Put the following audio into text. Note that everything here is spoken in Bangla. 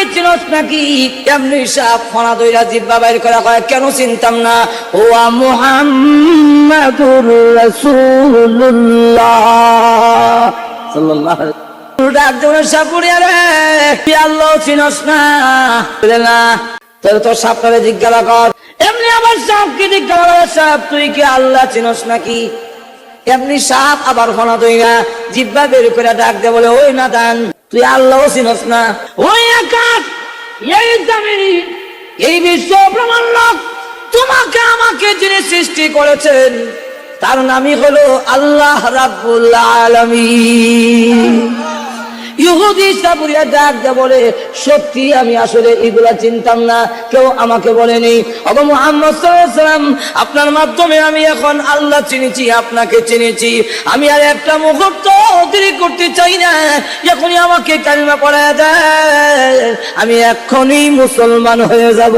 আমাকে চিনস নাকি? এমনি সাপ ফনা দইরা জিব্বা বাইর করা কয়, কেন চিনতাম না? ও মুহাম্মাদুর রাসূলুল্লাহ সাল্লাল্লাহু আলাইহি ওয়াসাল্লাম। ডাক দেওয়ার সাপ পড়িয়া রে, তুই আল্লাহ চিনস না? বলে না। তাহলে তোর সাপটারে জিজ্ঞাসা কর। এমনি আবার সাপকে জিজ্ঞাসা করে, সাপ তুই কি আল্লাহ চিনস নাকি? এমনি সাপ আবার ফনা দইরা জিব্বা বের করে ডাক দে বলে, ওই নাদান, তুই আল্লাহ চিনস না? ওই আকাশ, এই জমিন, এই বিশ্ব ব্রহ্মাণ্ড তোমাকে আমাকে যিনি সৃষ্টি করেছেন তার নামই হলো আল্লাহ রাব্বুল আলামিন। ইহুদি সাপুরিয়া ডাক দে বলে, সত্যি আমি আসলে এগুলা চিনতাম না, কেউ আমাকে বলেনি। ওগো মুহাম্মদ সাল্লাল্লাহু আলাইহি ওয়াসাল্লাম, আপনার মাধ্যমে আমি এখন আল্লাহ চিনেছি, আপনাকে চিনেছি। আমি আর একটা মুহূর্ত দেরি করতে চাই না, এখনই আমাকে কালিমা পড়ায় দেন, আমি এখনই মুসলমান হয়ে যাব।